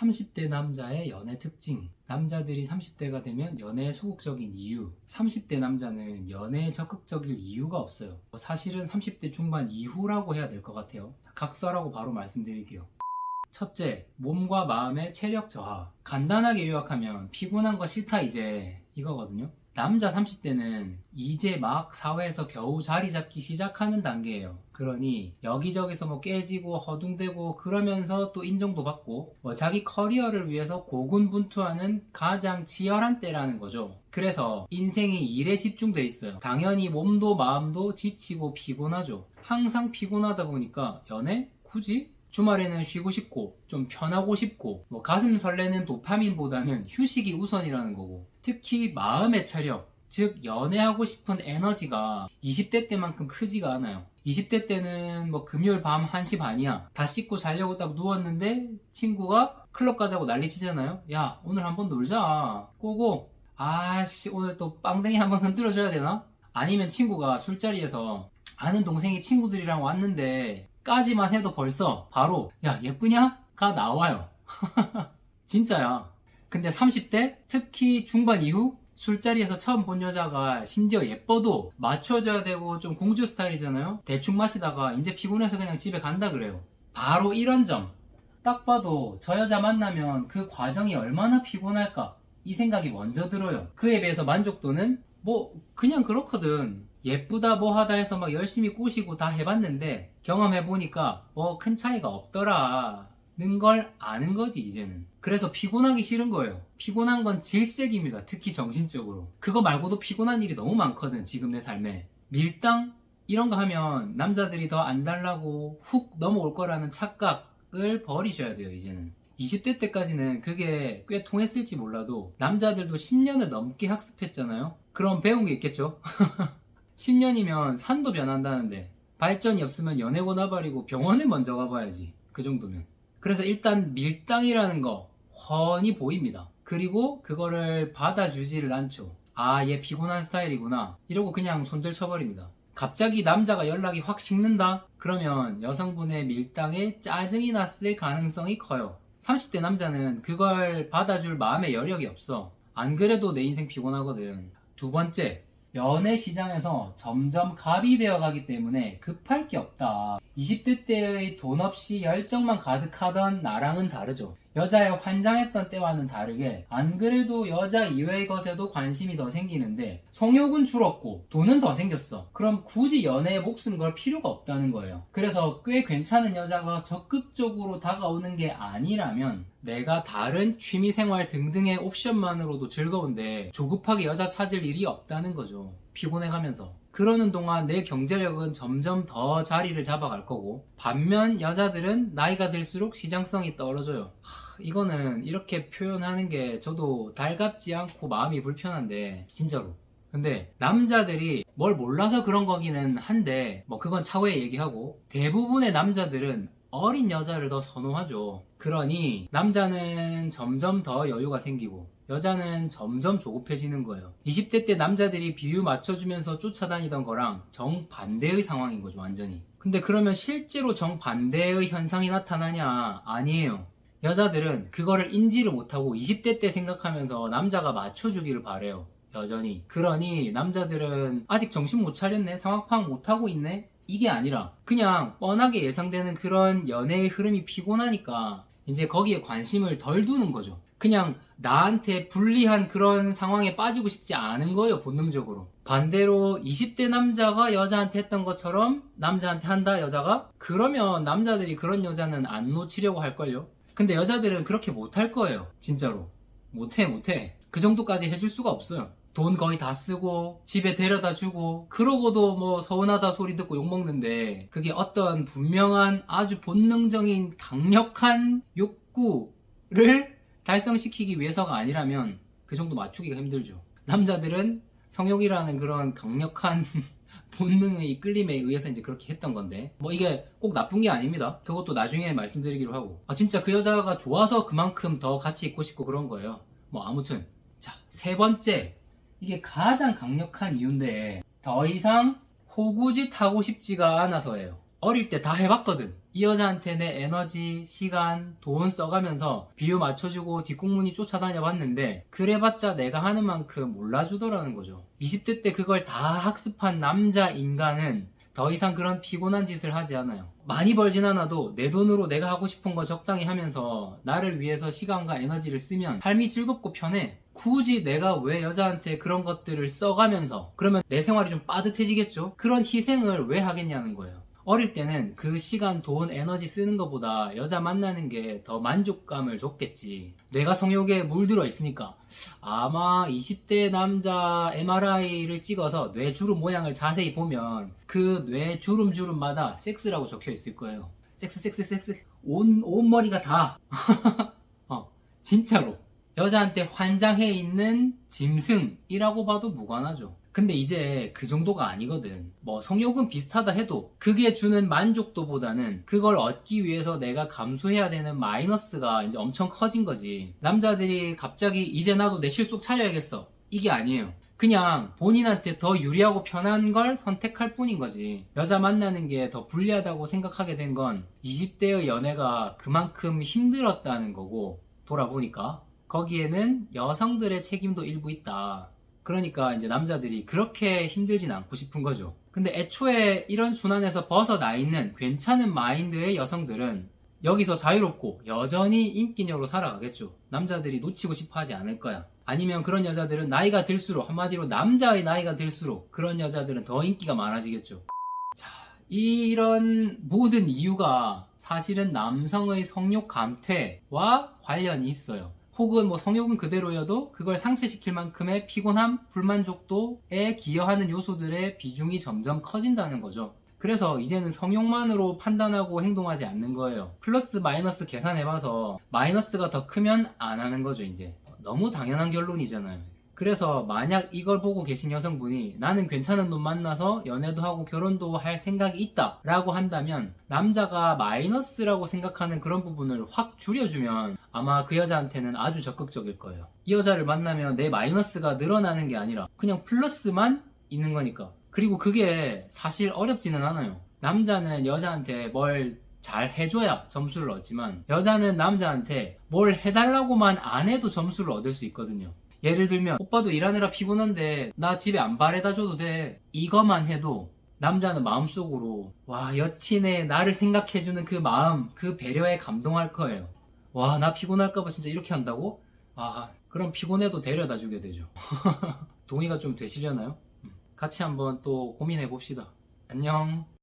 30대 남자의 연애 특징. 남자들이 30대가 되면 연애에 소극적인 이유. 30대 남자는 연애에 적극적일 이유가 없어요. 사실은 30대 중반 이후라고 해야 될 것 같아요. 각설하고 바로 말씀드릴게요. 첫째, 몸과 마음의 체력 저하. 간단하게 요약하면 피곤한 거 싫다 이제 이거거든요. 남자 30대는 이제 막 사회에서 겨우 자리 잡기 시작하는 단계예요. 그러니 여기저기서 뭐 깨지고 허둥대고 그러면서 또 인정도 받고 자기 커리어를 위해서 고군분투하는 가장 치열한 때라는 거죠. 그래서 인생이 일에 집중돼 있어요. 당연히 몸도 마음도 지치고 피곤하죠. 항상 피곤하다 보니까 연애? 굳이? 주말에는 쉬고 싶고 좀 편하고 싶고 가슴 설레는 도파민보다는 휴식이 우선이라는 거고, 특히 마음의 체력, 즉 연애하고 싶은 에너지가 20대 때만큼 크지가 않아요. 20대 때는 금요일 밤 1시 반이야. 다 씻고 자려고 딱 누웠는데 친구가 클럽 가자고 난리치잖아요. 야, 오늘 한번 놀자. 꼬고. 아씨, 오늘 또 빵댕이 한번 흔들어줘야 되나? 아니면 친구가 술자리에서 아는 동생이 친구들이랑 왔는데 까지만 해도 벌써 바로 야, 예쁘냐? 가 나와요. 진짜야. 근데 30대 특히 중반 이후 술자리에서 처음 본 여자가 심지어 예뻐도 맞춰줘야 되고 좀 공주 스타일이잖아요. 대충 마시다가 이제 피곤해서 그냥 집에 간다 그래요. 바로 이런 점. 딱 봐도 저 여자 만나면 그 과정이 얼마나 피곤할까 이 생각이 먼저 들어요. 그에 비해서 만족도는 그냥 그렇거든. 예쁘다 뭐하다 해서 막 열심히 꼬시고 다 해봤는데 경험해보니까 큰 차이가 없더라 는 걸 아는 거지 이제는. 그래서 피곤하기 싫은 거예요. 피곤한 건 질색입니다. 특히 정신적으로. 그거 말고도 피곤한 일이 너무 많거든 지금 내 삶에. 밀당? 이런 거 하면 남자들이 더 안 달라고 훅 넘어올 거라는 착각을 버리셔야 돼요 이제는. 20대 때까지는 그게 꽤 통했을지 몰라도 남자들도 10년을 넘게 학습했잖아요. 그럼 배운 게 있겠죠? 10년이면 산도 변한다는데 발전이 없으면 연애고 나발이고 병원을 먼저 가봐야지. 그 정도면. 그래서 일단 밀당이라는 거 훤히 보입니다. 그리고 그거를 받아주지를 않죠. 아, 얘 피곤한 스타일이구나 이러고 그냥 손들 쳐버립니다. 갑자기 남자가 연락이 확 식는다? 그러면 여성분의 밀당에 짜증이 났을 가능성이 커요. 30대 남자는 그걸 받아줄 마음의 여력이 없어. 안 그래도 내 인생 피곤하거든. 두 번째, 연애 시장에서 점점 갑이 되어 가기 때문에 급할 게 없다. 20대 때의 돈 없이 열정만 가득하던 나랑은 다르죠. 여자에 환장했던 때와는 다르게 안 그래도 여자 이외의 것에도 관심이 더 생기는데 성욕은 줄었고 돈은 더 생겼어. 그럼 굳이 연애에 목숨 걸 필요가 없다는 거예요. 그래서 꽤 괜찮은 여자가 적극적으로 다가오는 게 아니라면 내가 다른 취미생활 등등의 옵션만으로도 즐거운데 조급하게 여자 찾을 일이 없다는 거죠. 피곤해가면서. 그러는 동안 내 경제력은 점점 더 자리를 잡아갈 거고, 반면 여자들은 나이가 들수록 시장성이 떨어져요. 이거는 이렇게 표현하는 게 저도 달갑지 않고 마음이 불편한데 진짜로. 근데 남자들이 뭘 몰라서 그런 거기는 한데 그건 차후에 얘기하고, 대부분의 남자들은 어린 여자를 더 선호하죠. 그러니 남자는 점점 더 여유가 생기고 여자는 점점 조급해지는 거예요. 20대 때 남자들이 비유 맞춰주면서 쫓아다니던 거랑 정반대의 상황인 거죠, 완전히. 근데 그러면 실제로 정반대의 현상이 나타나냐? 아니에요. 여자들은 그거를 인지를 못하고 20대 때 생각하면서 남자가 맞춰주기를 바래요, 여전히. 그러니 남자들은 아직 정신 못 차렸네? 상황 파악 못하고 있네? 이게 아니라 그냥 뻔하게 예상되는 그런 연애의 흐름이 피곤하니까 이제 거기에 관심을 덜 두는 거죠. 그냥 나한테 불리한 그런 상황에 빠지고 싶지 않은 거예요, 본능적으로. 반대로 20대 남자가 여자한테 했던 것처럼 남자한테 한다, 여자가? 그러면 남자들이 그런 여자는 안 놓치려고 할걸요. 근데 여자들은 그렇게 못할 거예요, 진짜로. 못해. 그 정도까지 해줄 수가 없어요. 돈 거의 다 쓰고 집에 데려다 주고 그러고도 서운하다 소리 듣고 욕먹는데, 그게 어떤 분명한 아주 본능적인 강력한 욕구를 달성시키기 위해서가 아니라면 그 정도 맞추기가 힘들죠. 남자들은 성욕이라는 그런 강력한 본능의 이끌림에 의해서 이제 그렇게 했던 건데, 이게 꼭 나쁜 게 아닙니다. 그것도 나중에 말씀드리기로 하고. 진짜 그 여자가 좋아서 그만큼 더 같이 있고 싶고 그런 거예요. 아무튼. 자, 세 번째. 이게 가장 강력한 이유인데 더 이상 호구짓 하고 싶지가 않아서예요. 어릴 때 다 해봤거든. 이 여자한테 내 에너지, 시간, 돈 써가면서 비유 맞춰주고 뒷공무니 쫓아다녀봤는데 그래봤자 내가 하는 만큼 몰라주더라는 거죠. 20대 때 그걸 다 학습한 남자 인간은 더 이상 그런 피곤한 짓을 하지 않아요. 많이 벌진 않아도 내 돈으로 내가 하고 싶은 거 적당히 하면서 나를 위해서 시간과 에너지를 쓰면 삶이 즐겁고 편해. 굳이 내가 왜 여자한테 그런 것들을 써가면서 그러면 내 생활이 좀 빠듯해지겠죠? 그런 희생을 왜 하겠냐는 거예요. 어릴 때는 그 시간, 돈, 에너지 쓰는 것보다 여자 만나는 게 더 만족감을 줬겠지. 뇌가 성욕에 물들어 있으니까 아마 20대 남자 MRI를 찍어서 뇌 주름 모양을 자세히 보면 그 뇌 주름마다 섹스라고 적혀 있을 거예요. 섹스. 온 머리가 다. 진짜로. 여자한테 환장해 있는 짐승이라고 봐도 무관하죠. 근데 이제 그 정도가 아니거든. 뭐 성욕은 비슷하다 해도 그게 주는 만족도보다는 그걸 얻기 위해서 내가 감수해야 되는 마이너스가 이제 엄청 커진 거지. 남자들이 갑자기 이제 나도 내 실속 차려야겠어, 이게 아니에요. 그냥 본인한테 더 유리하고 편한 걸 선택할 뿐인 거지. 여자 만나는 게 더 불리하다고 생각하게 된 건 20대의 연애가 그만큼 힘들었다는 거고, 돌아보니까 거기에는 여성들의 책임도 일부 있다. 그러니까 이제 남자들이 그렇게 힘들진 않고 싶은 거죠. 근데 애초에 이런 순환에서 벗어나 있는 괜찮은 마인드의 여성들은 여기서 자유롭고 여전히 인기녀로 살아가겠죠. 남자들이 놓치고 싶어 하지 않을 거야. 아니면 그런 여자들은 나이가 들수록, 한마디로 남자의 나이가 들수록 그런 여자들은 더 인기가 많아지겠죠. 자, 이런 모든 이유가 사실은 남성의 성욕 감퇴와 관련이 있어요. 혹은 뭐 성욕은 그대로여도 그걸 상쇄시킬 만큼의 피곤함, 불만족도에 기여하는 요소들의 비중이 점점 커진다는 거죠. 그래서 이제는 성욕만으로 판단하고 행동하지 않는 거예요. 플러스 마이너스 계산해봐서 마이너스가 더 크면 안 하는 거죠. 이제 너무 당연한 결론이잖아요. 그래서 만약 이걸 보고 계신 여성분이 나는 괜찮은 놈 만나서 연애도 하고 결혼도 할 생각이 있다 라고 한다면, 남자가 마이너스라고 생각하는 그런 부분을 확 줄여주면 아마 그 여자한테는 아주 적극적일 거예요. 이 여자를 만나면 내 마이너스가 늘어나는 게 아니라 그냥 플러스만 있는 거니까. 그리고 그게 사실 어렵지는 않아요. 남자는 여자한테 뭘 잘 해줘야 점수를 얻지만 여자는 남자한테 뭘 해달라고만 안 해도 점수를 얻을 수 있거든요. 예를 들면 오빠도 일하느라 피곤한데 나 집에 안 바래다 줘도 돼, 이거만 해도 남자는 마음속으로 와, 여친의 나를 생각해주는 그 마음, 그 배려에 감동할 거예요. 와, 나 피곤할까봐 진짜 이렇게 한다고? 아, 그럼 피곤해도 데려다 주게 되죠. 동의가 좀 되시려나요? 같이 한번 또 고민해 봅시다. 안녕.